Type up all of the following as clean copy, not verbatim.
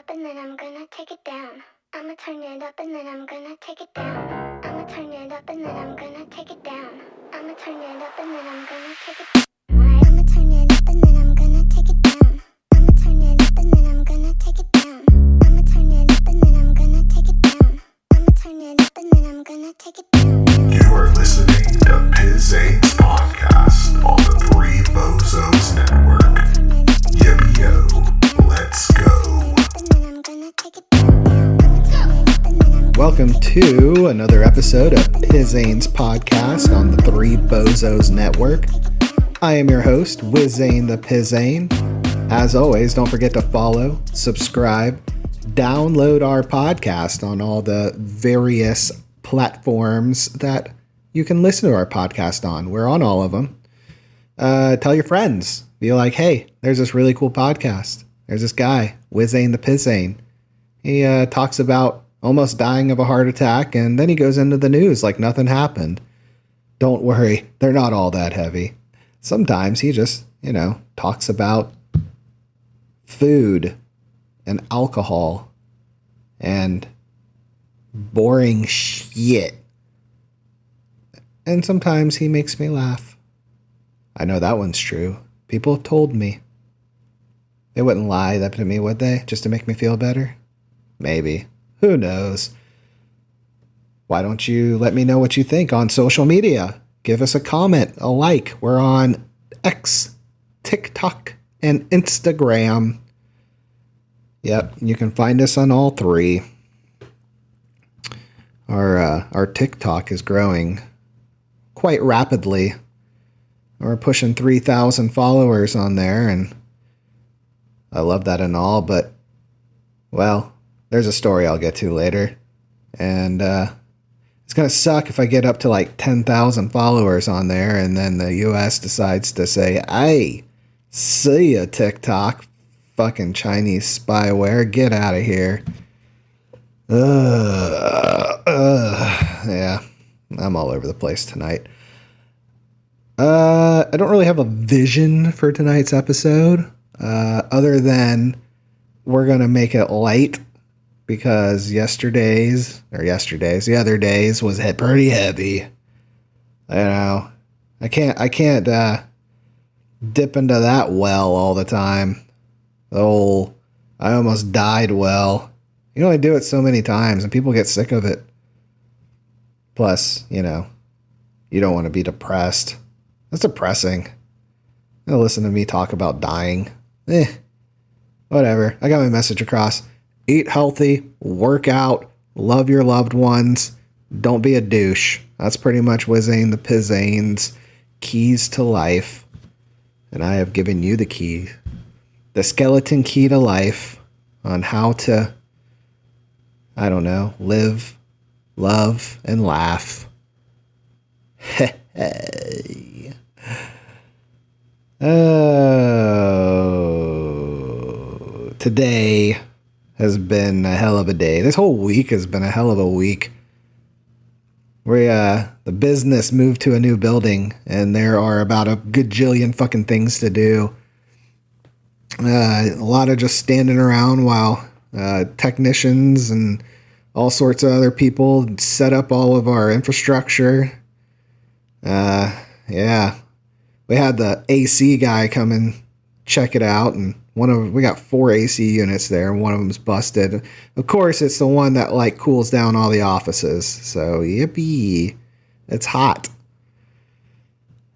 up and then I'm gonna take it down. I'ma turn it up and then I'm gonna take it down. I'ma turn it up and then I'm gonna take it down. I'ma turn it up and then I'm gonna take it down. I'ma turn it up and then I'm gonna take it down. I'ma turn it up and then I'm gonna take it down. I'ma turn it up and then I'm gonna take it down. I'ma turn it up and then I'm gonna take it down. You are listening to Pizain's podcast on the Three Bozos Network. Yo, let's go. Welcome to another episode of Pizain's podcast on the Three Bozos Network. I am your host, Pizain the Pizain. As always, don't forget to follow, subscribe, download our podcast on all the various platforms that you can listen to our podcast on. We're on all of them. Tell your friends. Be like, hey, there's this really cool podcast. There's this guy, Pizain the Pizain. He talks about almost dying of a heart attack, and then he goes into the news like nothing happened. Don't worry, they're not all that heavy. Sometimes he just, talks about food and alcohol and boring shit. And sometimes he makes me laugh. I know that one's true. People have told me. They wouldn't lie that to me, would they? Just to make me feel better? Maybe. Who knows? Why don't you let me know what you think on social media? Give us a comment, a like. We're on X, TikTok, and Instagram. Yep, you can find us on all three. Our TikTok is growing quite rapidly. We're pushing 3,000 followers on there, and I love that and all, but, well, there's a story I'll get to later, and it's going to suck if I get up to like 10,000 followers on there, and then the U.S. decides to say, hey, see ya, TikTok, fucking Chinese spyware, get out of here. Yeah, I'm all over the place tonight. I don't really have a vision for tonight's episode, other than we're going to make it light because the other days was pretty heavy. I can't dip into that well all the time. I almost died well. You can only do it so many times and people get sick of it. Plus, you don't want to be depressed. That's depressing. Listen to me talk about dying. Whatever. I got my message across. Eat healthy, work out, love your loved ones, don't be a douche. That's pretty much Pizain the Pizain's keys to life. And I have given you the key. The skeleton key to life on how to, live, love, and laugh. Hey. Oh, today has been a hell of a day. This whole week has been a hell of a week. The business moved to a new building, and there are about a gajillion fucking things to do. A lot of just standing around while technicians and all sorts of other people set up all of our infrastructure. Yeah. We had the AC guy come and check it out, and we got 4 AC units there, and one of them's busted. Of course, it's the one that cools down all the offices. So yippee, it's hot.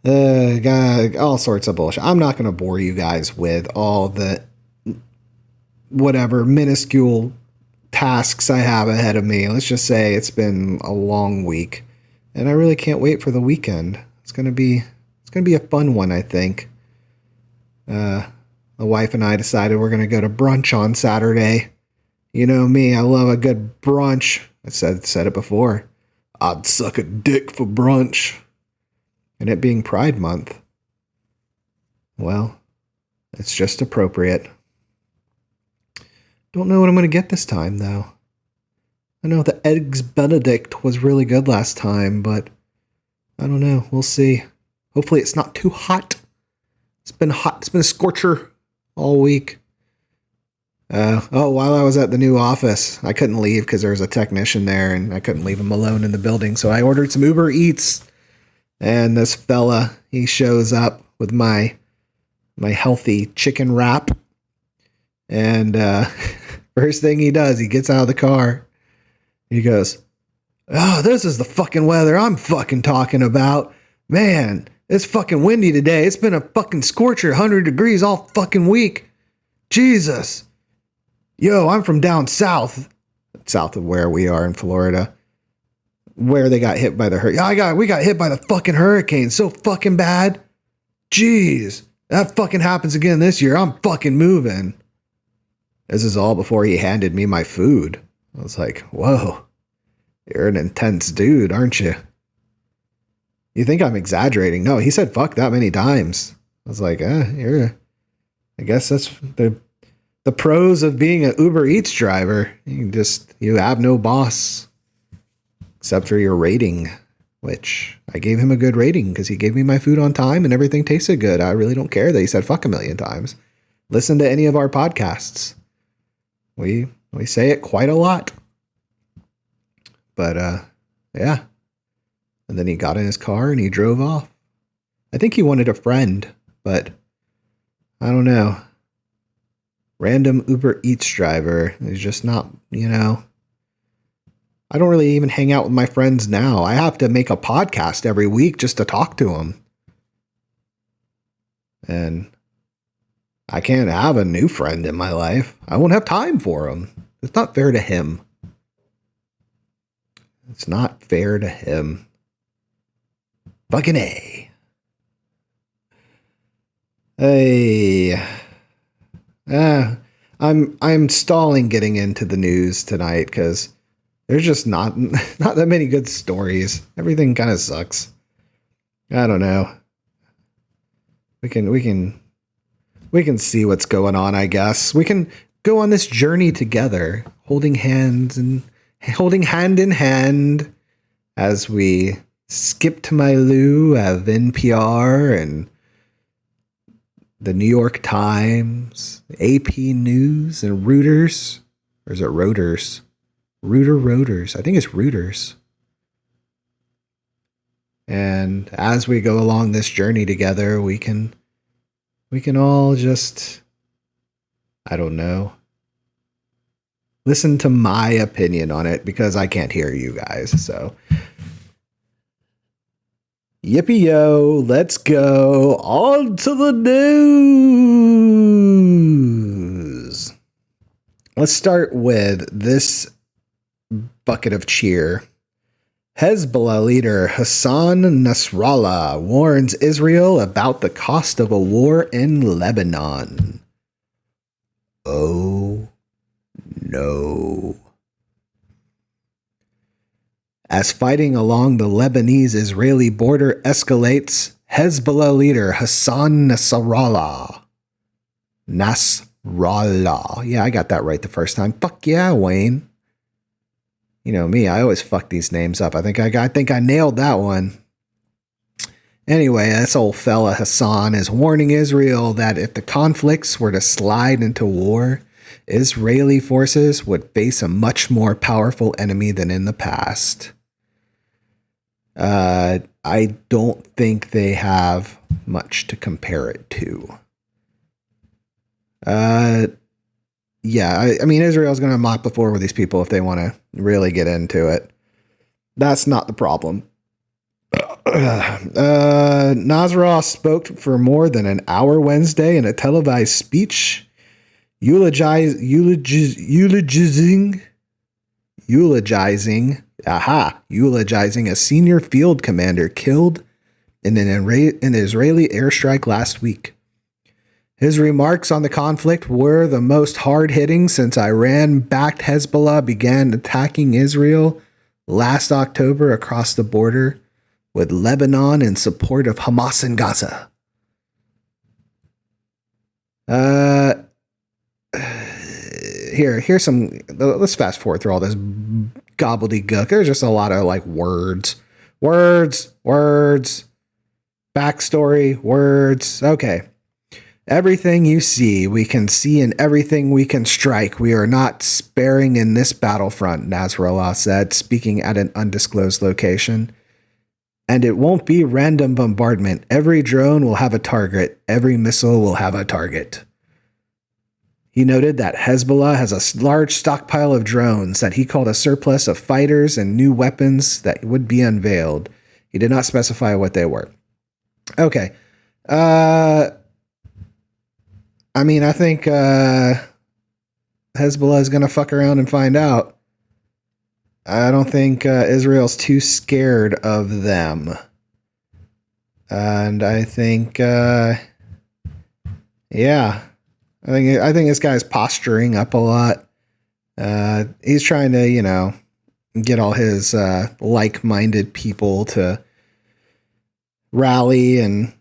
Got all sorts of bullshit. I'm not gonna bore you guys with all the whatever minuscule tasks I have ahead of me. Let's just say it's been a long week, and I really can't wait for the weekend. It's gonna be a fun one, I think. The wife and I decided we're going to go to brunch on Saturday. You know me, I love a good brunch. I said it before. I'd suck a dick for brunch. And it being Pride Month, well, it's just appropriate. Don't know what I'm going to get this time, though. I know the Eggs Benedict was really good last time, but I don't know. We'll see. Hopefully it's not too hot. It's been hot. It's been a scorcher all week. While I was at the new office, I couldn't leave because there was a technician there and I couldn't leave him alone in the building. So I ordered some Uber Eats, and this fella, he shows up with my healthy chicken wrap. And first thing he does, he gets out of the car. He goes, "Oh, this is the fucking weather I'm fucking talking about. Man, it's fucking windy today. It's been a fucking scorcher, 100 degrees all fucking week. Jesus. Yo, I'm from down south of where we are in Florida, where they got hit by the hurricane. We got hit by the fucking hurricane so fucking bad. Jeez, that fucking happens again this year. I'm fucking moving." This is all before he handed me my food. I was like, whoa, you're an intense dude, aren't you? You think I'm exaggerating? No, he said fuck that many times. I was like, I guess that's the pros of being an Uber Eats driver. You have no boss except for your rating, which I gave him a good rating because he gave me my food on time and everything tasted good. I really don't care that he said fuck a million times. Listen to any of our podcasts. We say it quite a lot. But yeah. And then he got in his car and he drove off. I think he wanted a friend, but I don't know. Random Uber Eats driver is just not, I don't really even hang out with my friends now. I have to make a podcast every week just to talk to them. And I can't have a new friend in my life. I won't have time for him. It's not fair to him. It's not fair to him. Fucking A. Hey. I'm stalling getting into the news tonight because there's just not that many good stories. Everything kind of sucks. I don't know. We can see what's going on, I guess. We can go on this journey together, holding hand in hand as we skip to my Lou of NPR and the New York Times, AP News, and Reuters. Or is it Reuters? Reuters. I think it's Reuters. And as we go along this journey together, we can all just, I don't know, listen to my opinion on it because I can't hear you guys. So, yippee yo, let's go on to the news. Let's start with this bucket of cheer. Hezbollah leader Hassan Nasrallah warns Israel about the cost of a war in Lebanon. Oh no. As fighting along the Lebanese-Israeli border escalates, Hezbollah leader Hassan Nasrallah. Yeah, I got that right the first time. Fuck yeah, Wayne. You know me, I always fuck these names up. I think I nailed that one. Anyway, this old fella Hassan is warning Israel that if the conflicts were to slide into war, Israeli forces would face a much more powerful enemy than in the past. I don't think they have much to compare it to. Yeah, I mean, Israel's going to mop the floor with these people if they want to really get into it. That's not the problem. Nasrallah spoke for more than an hour Wednesday in a televised speech, eulogizing a senior field commander killed in an Israeli airstrike last week. His remarks on the conflict were the most hard-hitting since Iran-backed Hezbollah began attacking Israel last October across the border with Lebanon in support of Hamas in Gaza. Here's some. Let's fast forward through all this gobbledygook. There's just a lot of like words, backstory, words. Okay. Everything you see, we can see, and everything we can strike. We are not sparing in this battlefront, Nasrallah said, speaking at an undisclosed location. And it won't be random bombardment. Every drone will have a target. Every missile will have a target. He noted that Hezbollah has a large stockpile of drones that he called a surplus of fighters and new weapons that would be unveiled. He did not specify what they were. Okay. I mean, I think Hezbollah is going to fuck around and find out. I don't think Israel's too scared of them. And I think, yeah, I think this guy's posturing up a lot. He's trying to, get all his like-minded people to rally and,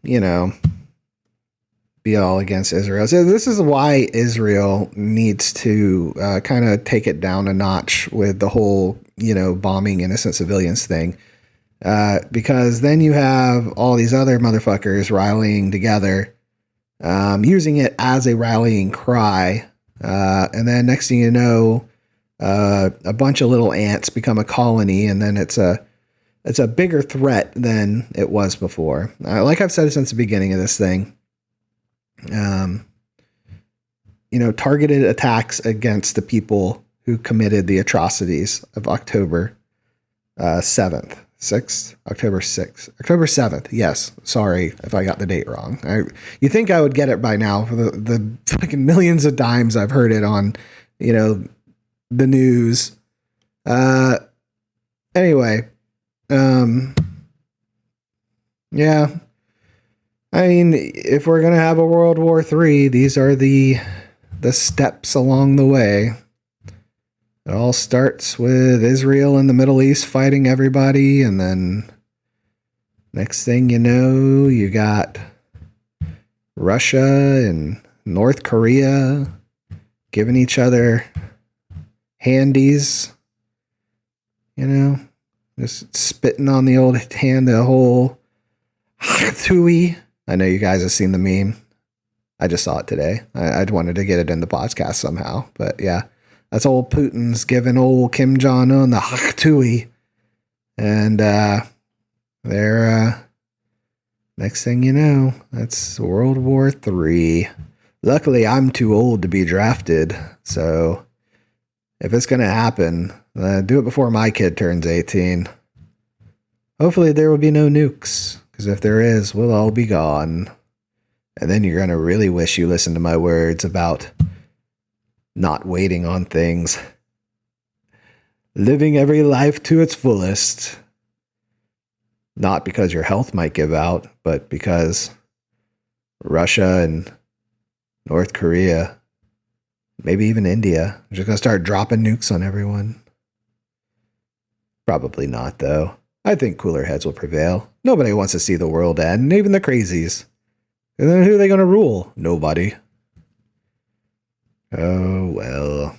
be all against Israel. So this is why Israel needs to kind of take it down a notch with the whole, bombing innocent civilians thing. Because then you have all these other motherfuckers rallying together, using it as a rallying cry. And then next thing you know, a bunch of little ants become a colony, and then it's a bigger threat than it was before. Like I've said since the beginning of this thing, targeted attacks against the people who committed the atrocities of October 7th. October 7th. Yes. Sorry if I got the date wrong. You think I would get it by now for the fucking millions of times I've heard it on, the news. Anyway. Yeah. I mean, if we're going to have a World War III, these are the steps along the way. It all starts with Israel and the Middle East fighting everybody, and then next thing you know, you got Russia and North Korea giving each other handies, just spitting on the old hand, the whole tui. I know you guys have seen the meme. I just saw it today. I wanted to get it in the podcast somehow, but yeah. That's old Putin's giving old Kim Jong-un the haktui. And they're, next thing you know, that's World War III. Luckily, I'm too old to be drafted. So if it's going to happen, do it before my kid turns 18. Hopefully there will be no nukes. Because if there is, we'll all be gone. And then you're going to really wish you listened to my words about not waiting on things. Living every life to its fullest. Not because your health might give out, but because Russia and North Korea, maybe even India, are just going to start dropping nukes on everyone. Probably not, though. I think cooler heads will prevail. Nobody wants to see the world end, even the crazies. And then who are they going to rule? Nobody. Oh, well.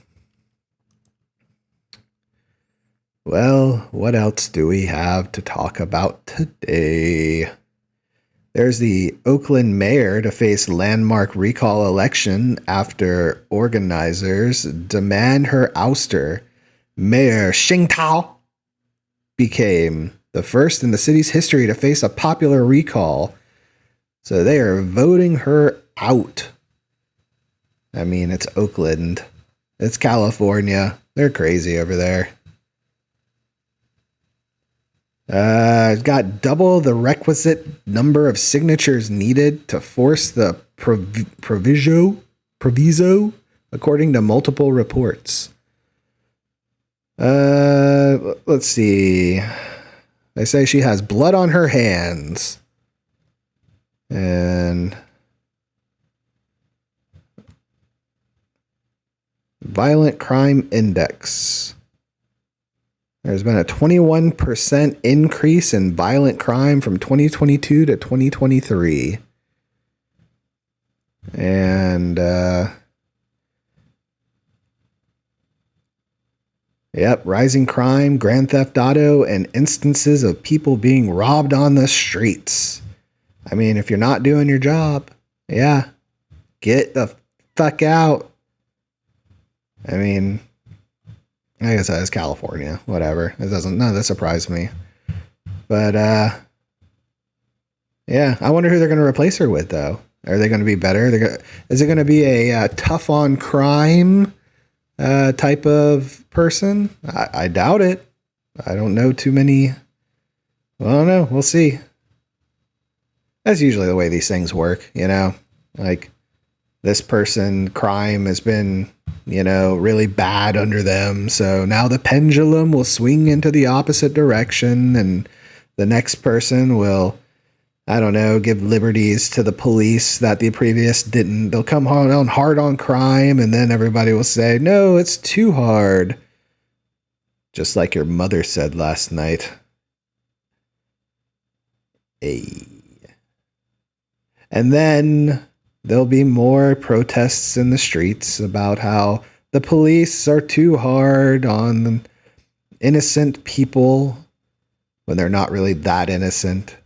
Well, what else do we have to talk about today? There's the Oakland Mayor to face landmark recall election after organizers demand her ouster. Mayor Xing Tao became the first in the city's history to face a popular recall. So they are voting her out. I mean, it's Oakland. It's California. They're crazy over there. Got double the requisite number of signatures needed to force the proviso, according to multiple reports. Let's see. They say she has blood on her hands. And violent crime index. There's been a 21% increase in violent crime from 2022 to 2023. And, rising crime, grand theft auto, and instances of people being robbed on the streets. I mean, if you're not doing your job, yeah, Get the fuck out. I mean, I guess that is California. Whatever. None of that surprised me. But, yeah, I wonder who they're going to replace her with, though. Are they going to be better? Is it going to be a tough on crime type of person? I doubt it. I don't know too many. Well, I don't know. We'll see. That's usually the way these things work, you know? Like, this person, crime has been, you know, really bad under them. So now the pendulum will swing into the opposite direction, and the next person will, I don't know, give liberties to the police that the previous didn't. They'll come hard on crime, and then everybody will say, no, it's too hard. Just like your mother said last night. Hey. And then there'll be more protests in the streets about how the police are too hard on innocent people when they're not really that innocent.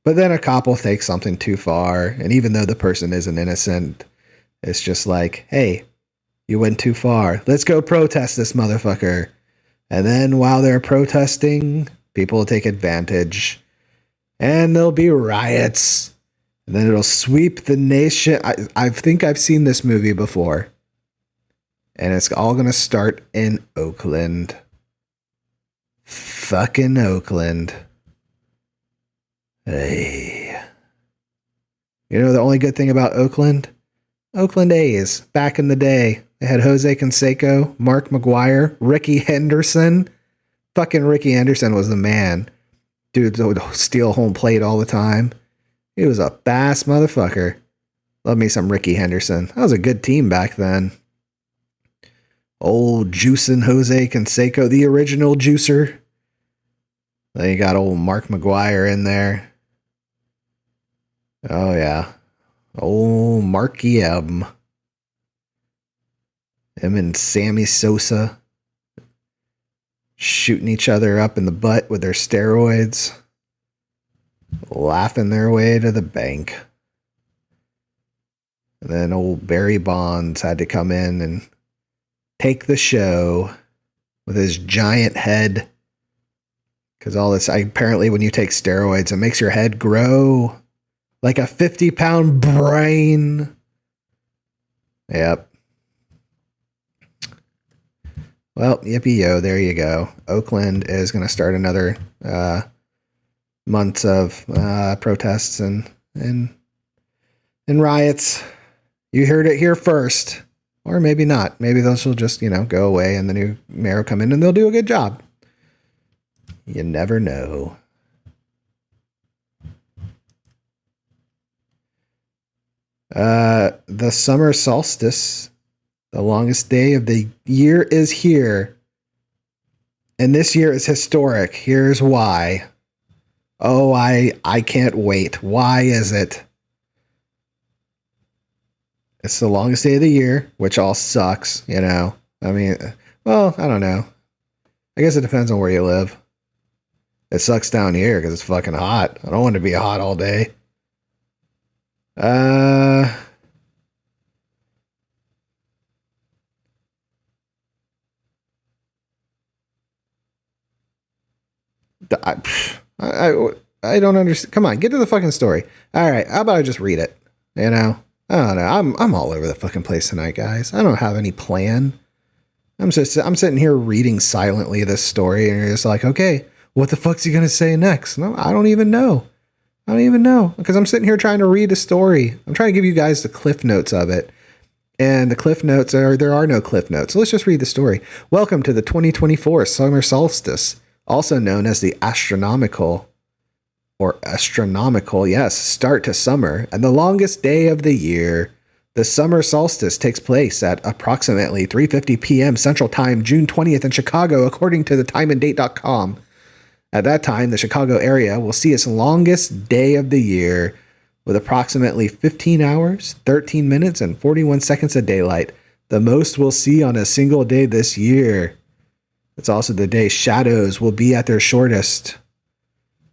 But then a cop will take something too far, and even though the person isn't innocent, it's just like, hey, you went too far. Let's go protest this motherfucker. And then while they're protesting, people will take advantage, and there'll be riots, and then it'll sweep the nation. I think I've seen this movie before, and it's all going to start in Oakland. Fucking Oakland. Hey. You know the only good thing about Oakland? Oakland A's. Back in the day, they had Jose Canseco, Mark McGuire, Ricky Henderson. Fucking Ricky Henderson was the man. Dude would steal home plate all the time. He was a fast motherfucker. Love me some Ricky Henderson. That was a good team back then. Old juicing Jose Canseco, the original juicer. Then you got old Mark McGuire in there. Oh, yeah. Oh, Marky M. Him and Sammy Sosa shooting each other up in the butt with their steroids. Laughing their way to the bank. And then old Barry Bonds had to come in and take the show with his giant head. Because all this, apparently when you take steroids, it makes your head grow like a 50-pound brain. Yep. Well, yippee-yo, there you go. Oakland is going to start another months of protests and riots. You heard it here first. Or maybe not. Maybe those will just, go away and the new mayor will come in and they'll do a good job. You never know. The summer solstice, the longest day of the year, is here. And this year is historic. Here's why. Oh, I can't wait. Why is it? It's the longest day of the year, which all sucks, I mean, well, I don't know. I guess it depends on where you live. It sucks down here because it's fucking hot. I don't want to be hot all day. I don't understand. Come on, get to the fucking story. All right, how about I just read it? I don't know. I'm all over the fucking place tonight, guys. I don't have any plan. I'm sitting here reading silently this story, and you're just like, okay, what the fuck's he gonna say next? No, I don't even know. Because I'm sitting here trying to read a story. I'm trying to give you guys the cliff notes of it. And the cliff notes there are no cliff notes. So let's just read the story. Welcome to the 2024 summer solstice, also known as the astronomical, yes, start to summer and the longest day of the year. The summer solstice takes place at approximately 3:50 p.m. Central Time, June 20th in Chicago, according to the timeanddate.com. At that time, the Chicago area will see its longest day of the year with approximately 15 hours, 13 minutes, and 41 seconds of daylight, the most we'll see on a single day this year. It's also the day shadows will be at their shortest.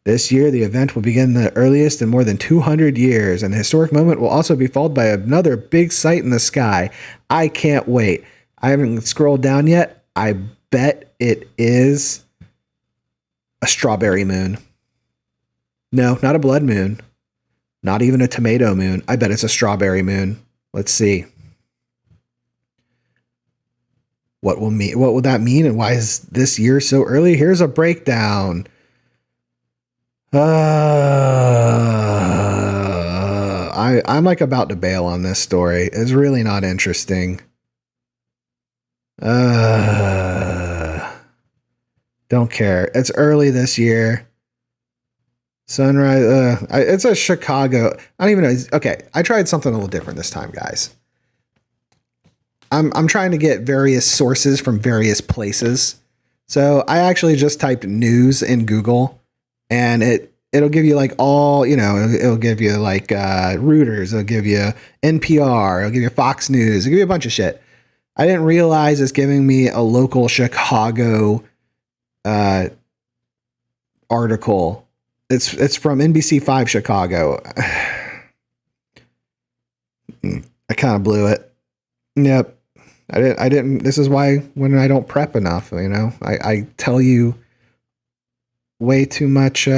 This year, the event will begin the earliest in more than 200 years, and the historic moment will also be followed by another big sight in the sky. I can't wait. I haven't scrolled down yet. I bet it is a strawberry moon. No, not a blood moon. Not even a tomato moon. I bet it's a strawberry moon. Let's see. What will that mean, and why is this year so early? Here's a breakdown. I'm like about to bail on this story. It's really not interesting. Don't care. It's early this year. Sunrise. It's a Chicago. I don't even know. Okay, I tried something a little different this time, guys. I'm trying to get various sources from various places. So I actually just typed news in Google, and it'll give you like all, it'll give you like Reuters, it'll give you NPR, it'll give you Fox News, it'll give you a bunch of shit. I didn't realize it's giving me a local Chicago article. It's from NBC5 Chicago. I kind of blew it. Yep. I didn't. This is why when I don't prep enough, I tell you way too much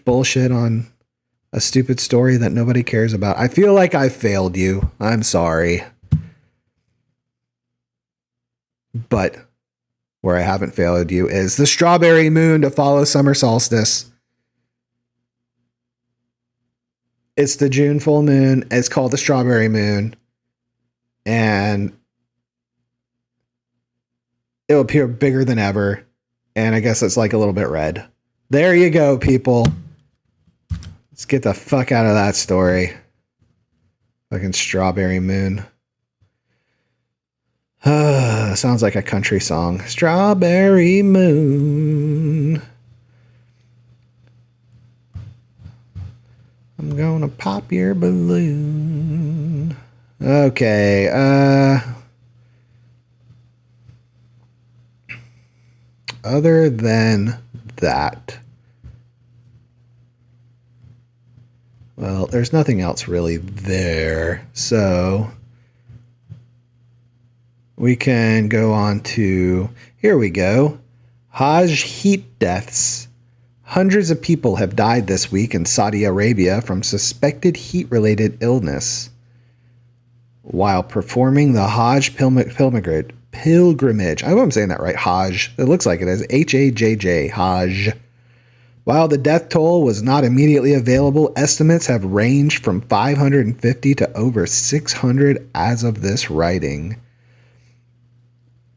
bullshit on a stupid story that nobody cares about. I feel like I failed you. I'm sorry. But where I haven't failed you is the strawberry moon to follow summer solstice. It's the June full moon. It's called the strawberry moon. And it'll appear bigger than ever. And I guess it's like a little bit red. There you go, people. Let's get the fuck out of that story. Fucking strawberry moon. Sounds like a country song. Strawberry moon. I'm gonna pop your balloon. Okay, other than that, well, there's nothing else really there, so we can go on to, here we go, Hajj heat deaths. Hundreds of people have died this week in Saudi Arabia from suspected heat-related illness while performing the Hajj pilgrimage. I hope I'm saying that right, Hajj. It looks like it is. Hajj, Hajj. While the death toll was not immediately available, estimates have ranged from 550 to over 600 as of this writing.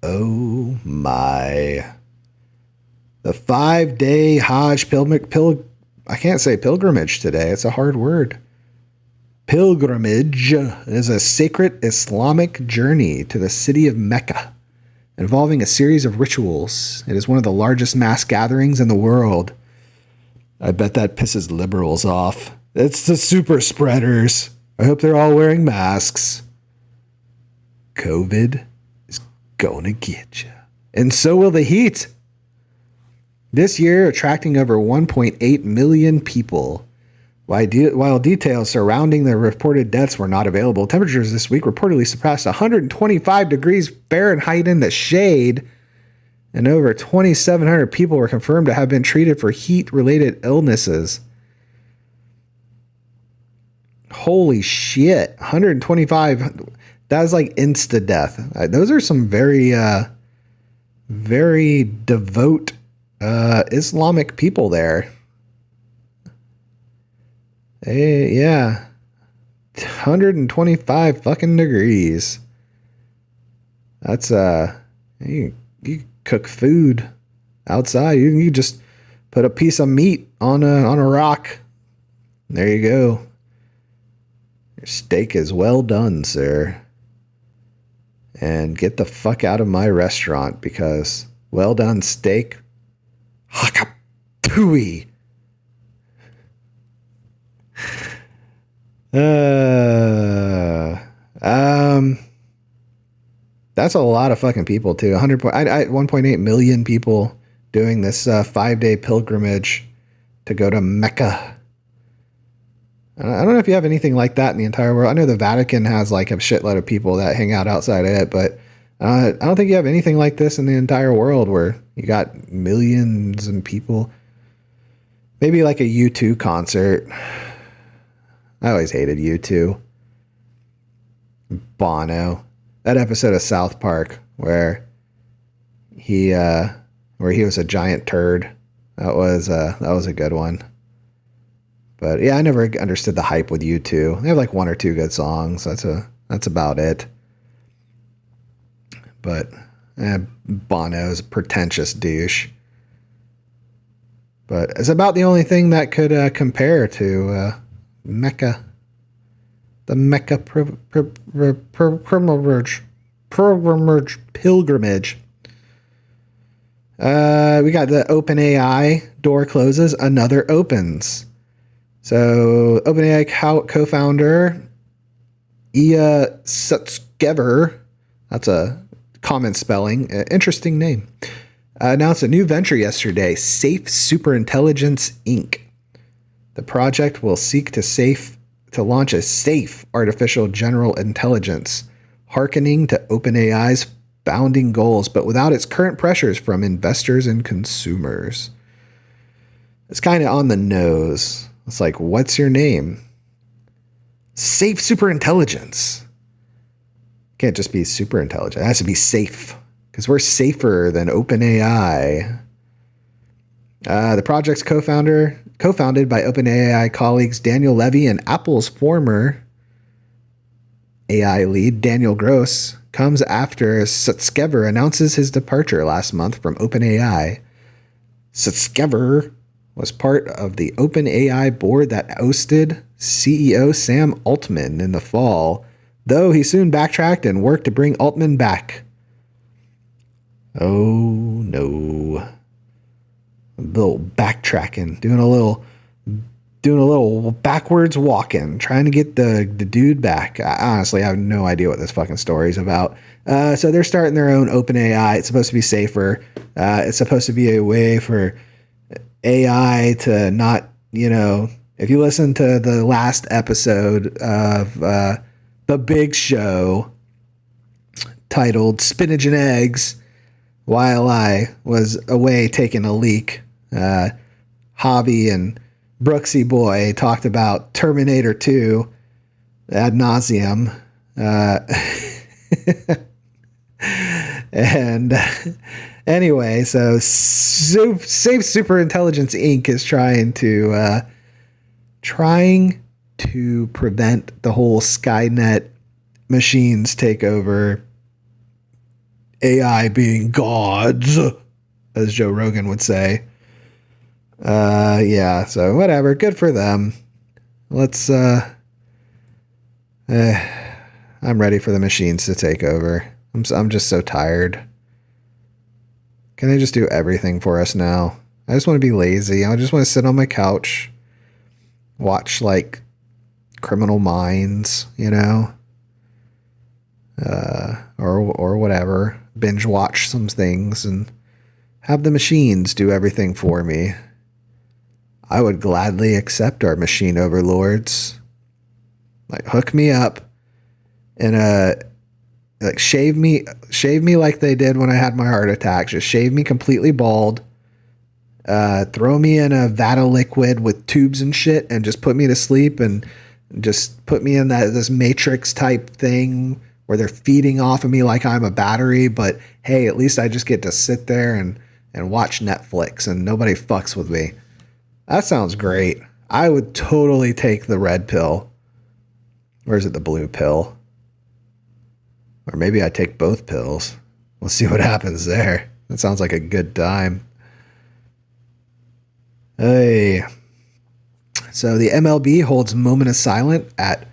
Oh my. The 5-day Hajj I can't say pilgrimage today. It's a hard word. Pilgrimage is a sacred Islamic journey to the city of Mecca, involving a series of rituals. It is one of the largest mass gatherings in the world. I bet that pisses liberals off. It's the super spreaders. I hope they're all wearing masks. COVID is gonna get you. And so will the heat. This year, attracting over 1.8 million people. While details surrounding the reported deaths were not available, temperatures this week reportedly surpassed 125 degrees Fahrenheit in the shade, and over 2,700 people were confirmed to have been treated for heat-related illnesses. Holy shit, 125. That is like insta-death. Those are some very, very devout Islamic people there. Hey, yeah. 125 fucking degrees. That's, you cook food outside. You just put a piece of meat on a rock. There you go. Your steak is well done, sir. And get the fuck out of my restaurant because well done steak. Hakapui. That's a lot of fucking people too. 1.8 million people doing this 5-day pilgrimage to go to Mecca. I don't know if you have anything like that in the entire world. I know the Vatican has like a shitload of people that hang out outside of it, but I don't think you have anything like this in the entire world where you got millions of people. Maybe like a U2 concert. I always hated U2. Bono. That episode of South Park where he was a giant turd. That was a good one. But yeah, I never understood the hype with U2. They have like 1 or 2 good songs. That's about it. But Bono's a pretentious douche. But it's about the only thing that could compare to Mecca. The Mecca pilgrimage. We got the OpenAI door closes, another opens. So OpenAI co-founder Ia Sutskever, that's a common spelling, interesting name, announced a new venture yesterday, Safe Superintelligence Inc. The project will seek to launch a safe artificial general intelligence, hearkening to OpenAI's founding goals, but without its current pressures from investors and consumers. It's kind of on the nose. It's like, what's your name? Safe Superintelligence. Can't just be super intelligent. It has to be safe because we're safer than OpenAI. The project's co-founded by OpenAI colleagues Daniel Levy and Apple's former AI lead Daniel Gross comes after Sutskever announces his departure last month from OpenAI. Sutskever was part of the OpenAI board that ousted CEO Sam Altman in the fall, though he soon backtracked and worked to bring Altman back. Oh no. A little backtracking, doing a little backwards walking, trying to get the dude back. I honestly have no idea what this fucking story is about. So they're starting their own OpenAI. It's supposed to be safer. It's supposed to be a way for AI to not, if you listen to the last episode of The Big Show titled Spinach and Eggs, while I was away taking a leak, Hobby and Brooksy Boy talked about Terminator 2 ad nauseum. And anyway, so Safe Superintelligence Inc. is trying to prevent the whole Skynet machines takeover, AI being gods, as Joe Rogan would say. Yeah, so whatever, good for them. Let's I'm ready for the machines to take over. I'm just so tired. Can they just do everything for us now? I just want to be lazy. I just want to sit on my couch, watch like Criminal Minds, or whatever. Binge watch some things and have the machines do everything for me. I would gladly accept our machine overlords. Like hook me up and shave me like they did when I had my heart attack. Just shave me completely bald. Throw me in a vat of liquid with tubes and shit and just put me to sleep and just put me in this Matrix type thing where they're feeding off of me like I'm a battery, but hey, at least I just get to sit there and watch Netflix and nobody fucks with me. That sounds great. I would totally take the red pill. Or is it the blue pill? Or maybe I take both pills. We'll see what happens there. That sounds like a good time. Hey. So the MLB holds moment of silence at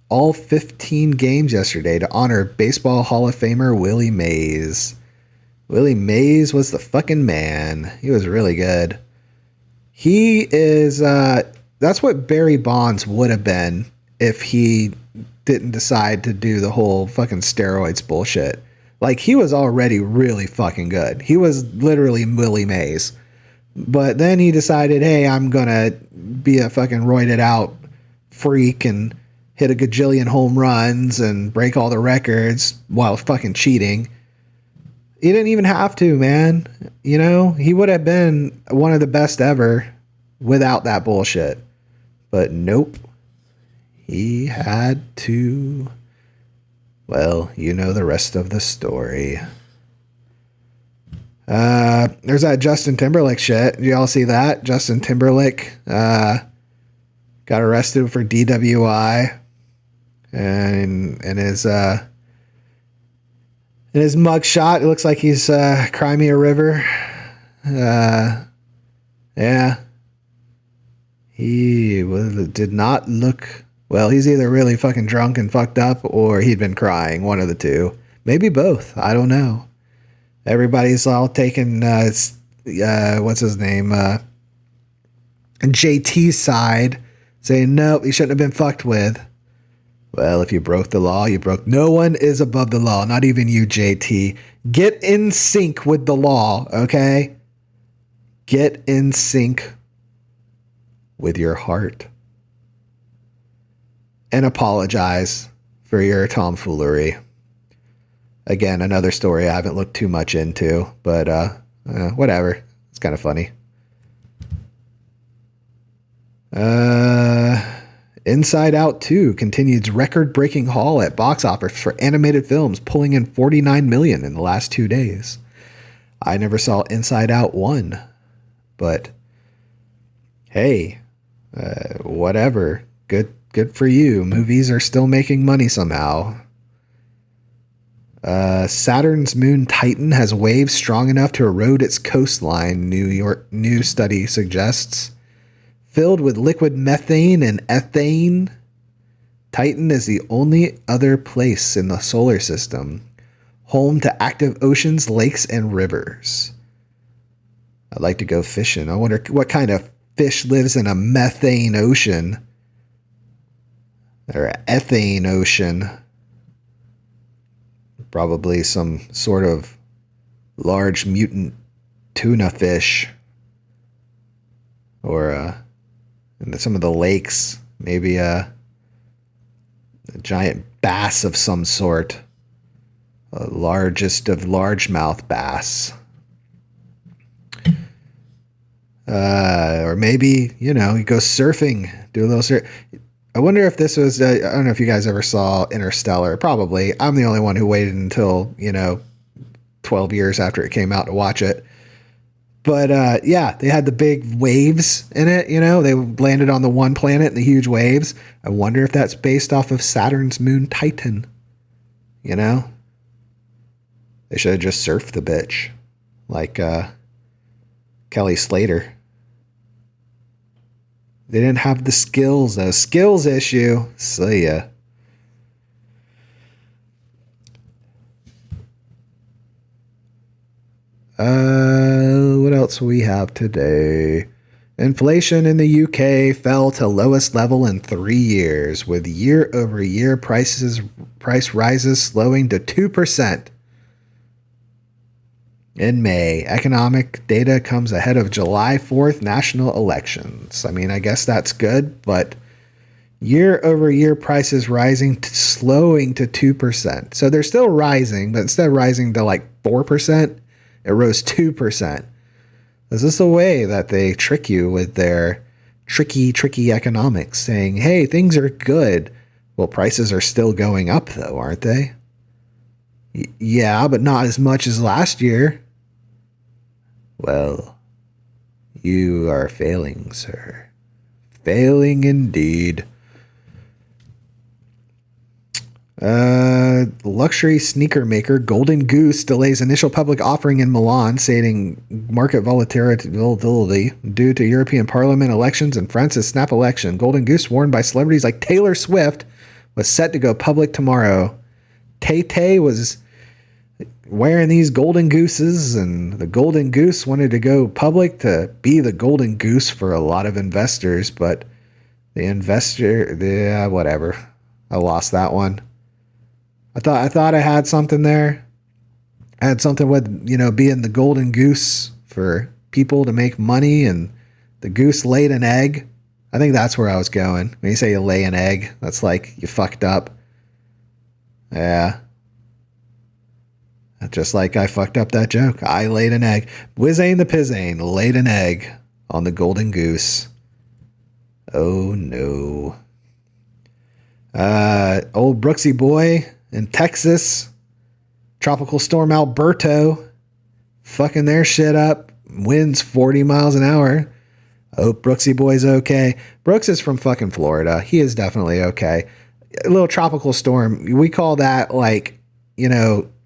all 15 games yesterday to honor Baseball Hall of Famer Willie Mays. Willie Mays was the fucking man. He was really good. He is, that's what Barry Bonds would have been if he didn't decide to do the whole fucking steroids bullshit. Like, he was already really fucking good. He was literally Willie Mays. But then he decided, hey, I'm going to be a fucking roided out freak and hit a gajillion home runs and break all the records while fucking cheating. He didn't even have to, man. You know, he would have been one of the best ever without that bullshit. But nope. He had to. Well, you know the rest of the story. There's that Justin Timberlake shit. Did y'all see that? Justin Timberlake got arrested for DWI. And in his mugshot, it looks like he's Cry Me a River. Yeah. He did not look... Well, he's either really fucking drunk and fucked up, or he'd been crying. One of the two. Maybe both. I don't know. Everybody's all taking, what's his name? JT's side, saying, nope, he shouldn't have been fucked with. Well, if you broke the law, you broke... No one is above the law, not even you, JT. Get in sync with the law, okay? Get in sync with your heart. And apologize for your tomfoolery. Again, another story I haven't looked too much into, but whatever. It's kind of funny. Inside Out 2 continues record-breaking haul at box office for animated films, pulling in $49 million in the last 2 days. I never saw Inside Out 1, but hey, whatever. Good for you. Movies are still making money somehow. Saturn's moon Titan has waves strong enough to erode its coastline, new study suggests. Filled with liquid methane and ethane, Titan is the only other place in the solar system home to active oceans, lakes, and rivers. I'd like to go fishing. I wonder what kind of fish lives in a methane ocean. Or ethane ocean. Probably some sort of large mutant tuna fish. Or in some of the lakes, maybe a giant bass of some sort. A largest of largemouth bass. Or maybe, you go surfing, do a little surf. I wonder if this was, I don't know if you guys ever saw Interstellar. Probably. I'm the only one who waited until, 12 years after it came out to watch it. But, yeah, they had the big waves in it, They landed on the one planet and the huge waves. I wonder if that's based off of Saturn's moon Titan. They should have just surfed the bitch. Like, Kelly Slater. They didn't have the skills, though. Skills issue. See ya. What else we have today? Inflation in the UK fell to lowest level in 3 years, with year-over-year price rises slowing to 2%. In May, economic data comes ahead of July 4th national elections. I mean, I guess that's good, but year-over-year prices slowing to 2%. So they're still rising, but instead of rising to like 4%, it rose 2%. Is this the way that they trick you with their tricky economics, saying, hey, things are good. Well, prices are still going up, though, aren't they? Yeah, but not as much as last year. Well, you are failing, sir. Failing indeed. Luxury sneaker maker Golden Goose delays initial public offering in Milan, citing market volatility due to European Parliament elections and France's snap election. Golden Goose, worn by celebrities like Taylor Swift, was set to go public tomorrow. Tay-Tay was wearing these Golden Gooses, and the Golden Goose wanted to go public to be the Golden Goose for a lot of investors, but whatever. I lost that one. I thought I had something there. had something with, being the golden goose for people to make money, and the goose laid an egg. I think that's where I was going. When you say you lay an egg, that's like you fucked up. Yeah. Just like I fucked up that joke. I laid an egg. Pizain the Pizain laid an egg on the golden goose. Oh no. Old Brooksy boy in Texas. Tropical storm Alberto. Fucking their shit up. Winds 40 miles an hour. Hope Brooksy boy's okay. Brooks is from fucking Florida. He is definitely okay. A little tropical storm. We call that like,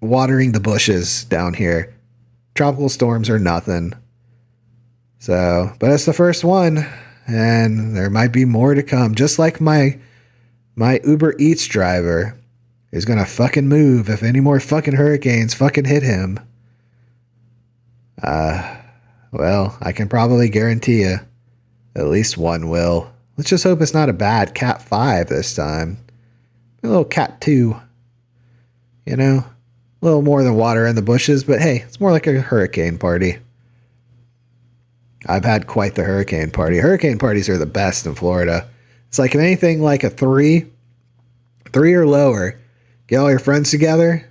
watering the bushes down here. Tropical storms are nothing. So, but it's the first one, and there might be more to come. Just like my Uber Eats driver is gonna fucking move if any more fucking hurricanes fucking hit him. Well, I can probably guarantee you at least one will. Let's just hope it's not a bad Cat 5 this time. A little Cat 2. A little more than water in the bushes, but hey, it's more like a hurricane party. I've had quite the hurricane party. Hurricane parties are the best in Florida. It's like if anything like a 3 or lower, get all your friends together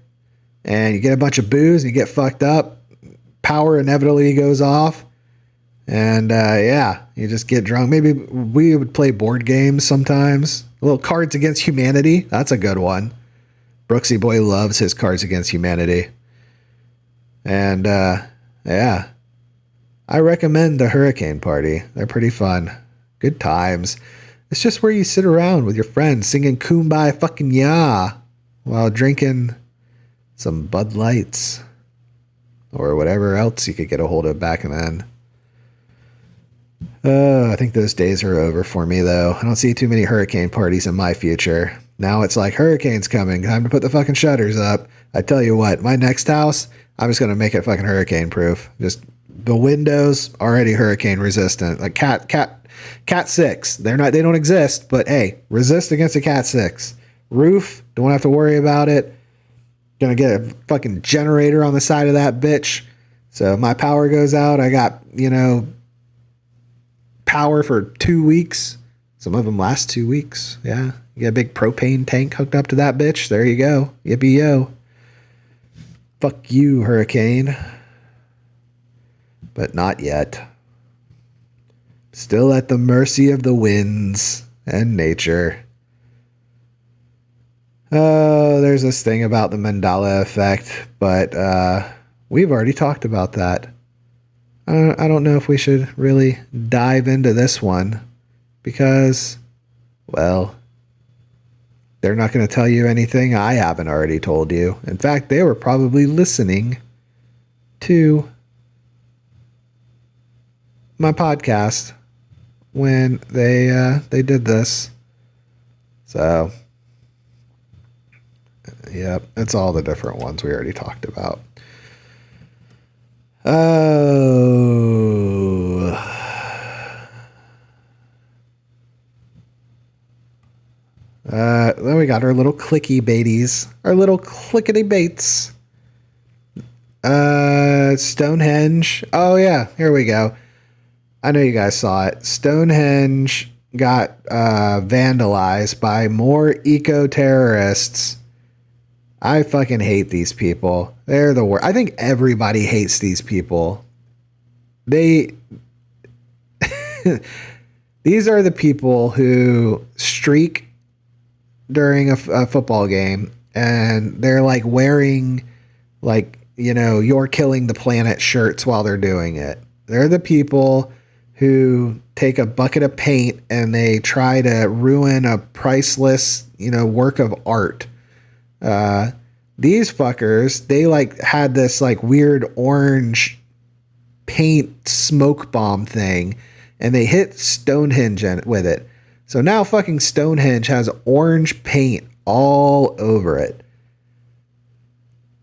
and you get a bunch of booze and you get fucked up. Power inevitably goes off. And you just get drunk. Maybe we would play board games sometimes. A little Cards Against Humanity. That's a good one. Brooksy boy loves his Cards Against Humanity. And I recommend the hurricane party. They're pretty fun. Good times. It's just where you sit around with your friends singing Kumbaya fucking Ya while drinking some Bud Lights or whatever else you could get a hold of back then. I think those days are over for me, though. I don't see too many hurricane parties in my future. Now it's like, hurricane's coming. Time to put the fucking shutters up. I tell you what, my next house, I'm just going to make it fucking hurricane proof. Just the windows already hurricane resistant. Like Cat 6. They don't exist, but hey, resist against a Cat 6. Roof, don't have to worry about it. Gonna get a fucking generator on the side of that bitch. So if my power goes out, I got, power for 2 weeks. Some of them last 2 weeks. Yeah. You got a big propane tank hooked up to that bitch. There you go. Yippee yo. Fuck you, hurricane. But not yet. Still at the mercy of the winds and nature. Oh, there's this thing about the Mandela effect, but we've already talked about that. I don't know if we should really dive into this one because, well, they're not going to tell you anything I haven't already told you. In fact, they were probably listening to my podcast when they did this. So, yep, it's all the different ones we already talked about. Oh. Then we got our little clicky baties. Our little clickety baits. Stonehenge. Oh, yeah. Here we go. I know you guys saw it. Stonehenge got vandalized by more eco-terrorists. I fucking hate these people. They're the worst. I think everybody hates these people. These are the people who streak during a football game and they're like wearing like, you're killing the planet shirts while they're doing it. They're the people who take a bucket of paint and they try to ruin a priceless, work of art. These fuckers, they like had this like weird orange paint smoke bomb thing and they hit Stonehenge with it. So now fucking Stonehenge has orange paint all over it.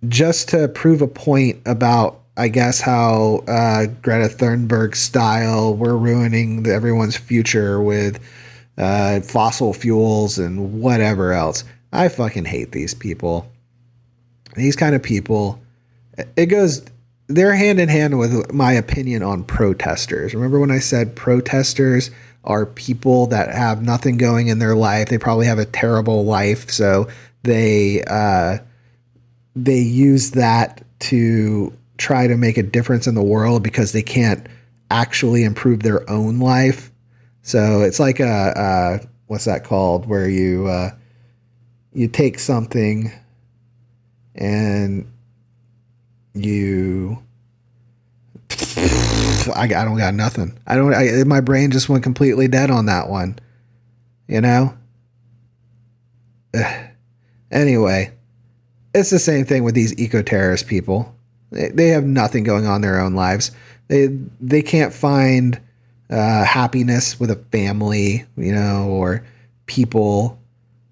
Just to prove a point about, I guess, how Greta Thunberg style, we're ruining everyone's future with fossil fuels and whatever else. I fucking hate these people. These kind of people it goes, they're hand in hand with my opinion on protesters. Remember when I said protesters are people that have nothing going in their life? They probably have a terrible life, so they use that to try to make a difference in the world because they can't actually improve their own life. So it's like what's that called? Where you take something and I don't got nothing. My brain just went completely dead on that one. You know? Anyway, it's the same thing with these eco-terrorist people. They have nothing going on in their own lives. They can't find happiness with a family, or people,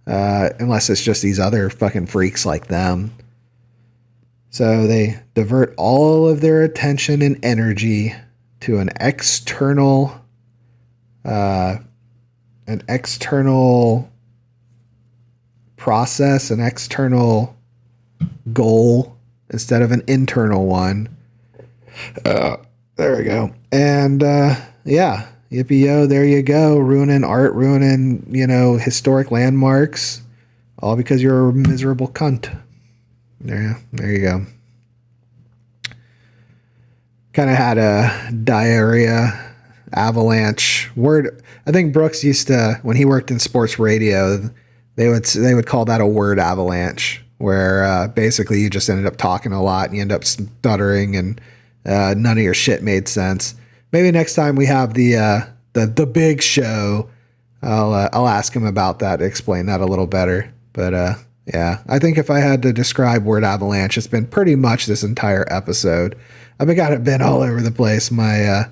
unless it's just these other fucking freaks like them. So they divert all of their attention and energy to an external process, an external goal instead of an internal one. There we go. And yeah, yippee-yo, there you go. Ruining art, ruining, historic landmarks, all because you're a miserable cunt. There you go. Kind of had a diarrhea avalanche word. I think Brooks used to, when he worked in sports radio, they would call that a word avalanche, where basically you just ended up talking a lot and you end up stuttering and none of your shit made sense. Maybe next time we have the big show, I'll ask him about that, explain that a little better. But yeah, I think if I had to describe word avalanche, it's been pretty much this entire episode. I've been all over the place. My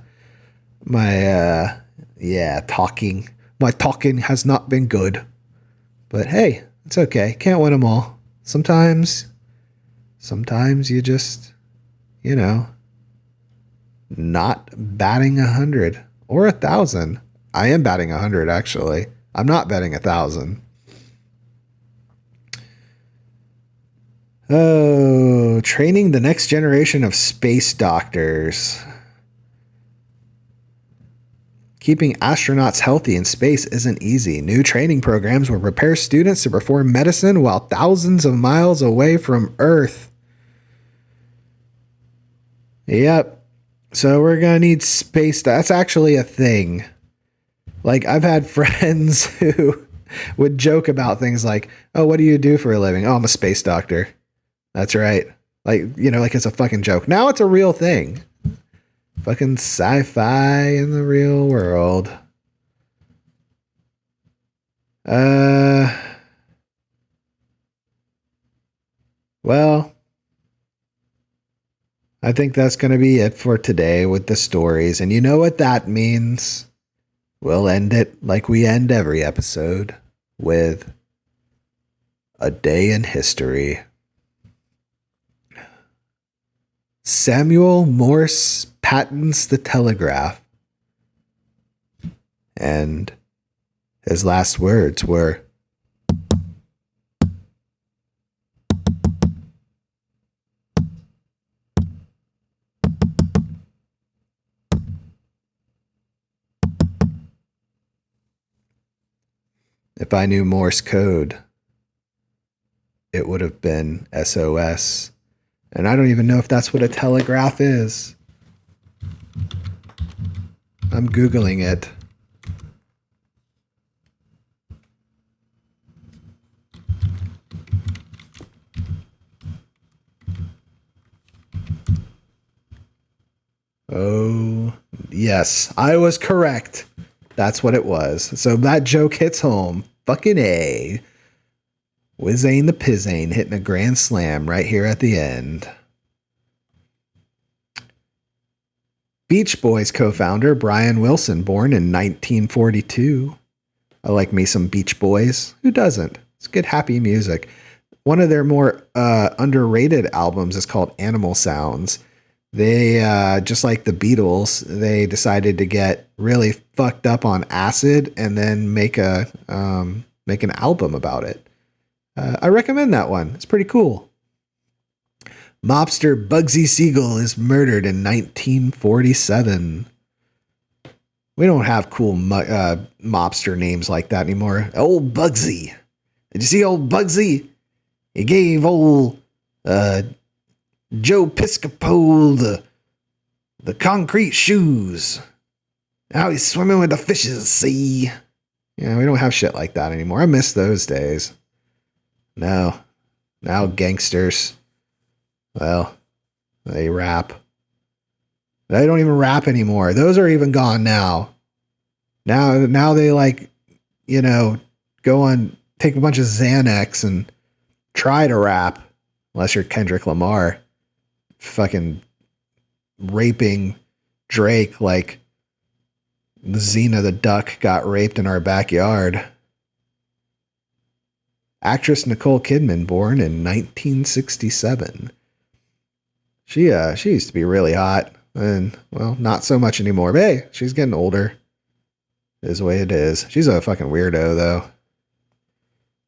talking has not been good, but hey, it's okay. Can't win them all. Sometimes you just, not batting 100 or 1,000. I am batting 100, actually. I'm not betting 1,000. Oh, training the next generation of space doctors. Keeping astronauts healthy in space isn't easy. New training programs will prepare students to perform medicine while thousands of miles away from Earth. Yep. So we're going to need space. That's actually a thing. Like, I've had friends who would joke about things like, oh, what do you do for a living? Oh, I'm a space doctor. That's right. Like it's a fucking joke. Now it's a real thing. Fucking sci-fi in the real world. Well, I think that's going to be it for today with the stories. And you know what that means? We'll end it like we end every episode, with a day in history. Samuel Morse patents the telegraph. And his last words were, if I knew Morse code, it would have been SOS. And I don't even know if that's what a telegraph is. I'm Googling it. Oh, yes, I was correct. That's what it was. So that joke hits home. Fucking A. Pizain the Pizain hitting a grand slam right here at the end. Beach Boys co-founder Brian Wilson, born in 1942. I like me some Beach Boys. Who doesn't? It's good, happy music. One of their more underrated albums is called Animal Sounds. They, just like the Beatles, they decided to get really fucked up on acid and then make an album about it. I recommend that one. It's pretty cool. Mobster Bugsy Siegel is murdered in 1947. We don't have cool mobster names like that anymore. Old Bugsy. Did you see old Bugsy? He gave old Joe Piscopo the concrete shoes. Now he's swimming with the fishes, see? Yeah, we don't have shit like that anymore. I miss those days. No. Now gangsters, well, they rap. They don't even rap anymore. Those are even gone now. Now they go on, take a bunch of Xanax and try to rap. Unless you're Kendrick Lamar. Fucking raping Drake like Xena the Duck got raped in our backyard. Actress Nicole Kidman, born in 1967. She used to be really hot. And, well, not so much anymore. But hey, she's getting older. It is the way it is. She's a fucking weirdo, though.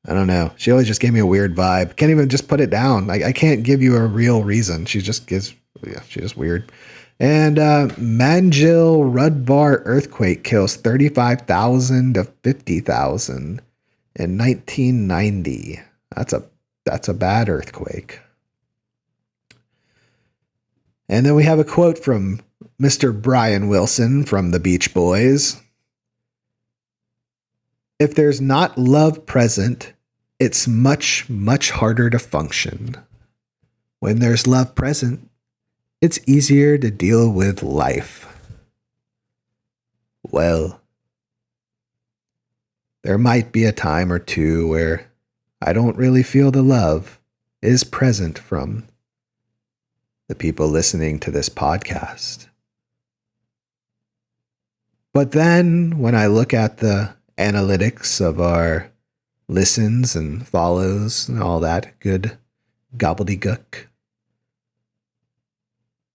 I don't know. She always just gave me a weird vibe. Can't even just put it down. I can't give you a real reason. She's just weird. And Manjil Rudbar earthquake kills 35,000 to 50,000 in 1990. That's a bad earthquake. And then we have a quote from Mr. Brian Wilson from the Beach Boys. If there's not love present, it's much, much harder to function. When there's love present, it's easier to deal with life. Well, there might be a time or two where I don't really feel the love is present from the people listening to this podcast. But then when I look at the analytics of our listens and follows and all that good gobbledygook,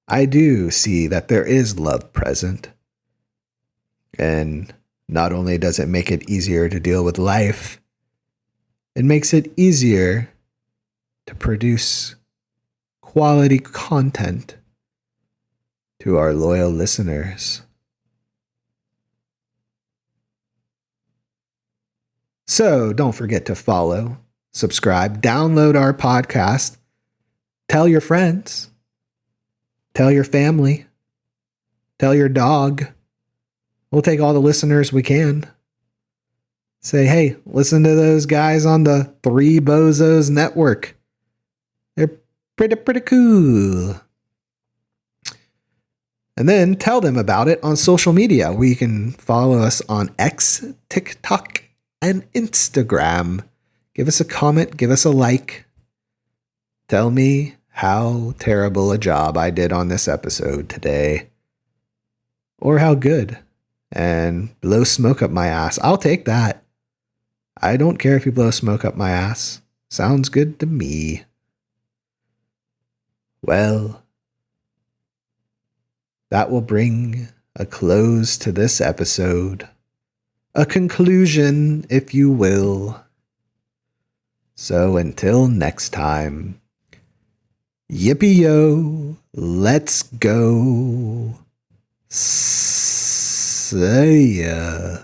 I do see that there is love present. And not only does it make it easier to deal with life, it makes it easier to produce quality content to our loyal listeners. So don't forget to follow, subscribe, download our podcast, tell your friends, tell your family, tell your dog. We'll take all the listeners we can. Say, hey, listen to those guys on the Three Bozos Network. They're pretty cool. And then tell them about it on social media. We can follow us on X, TikTok, and Instagram. Give us a comment, give us a like. Tell me how terrible a job I did on this episode today. Or how good. And blow smoke up my ass. I'll take that. I don't care if you blow smoke up my ass. Sounds good to me. Well, that will bring a close to this episode. A conclusion, if you will. So until next time, yippee-yo, let's go. See ya.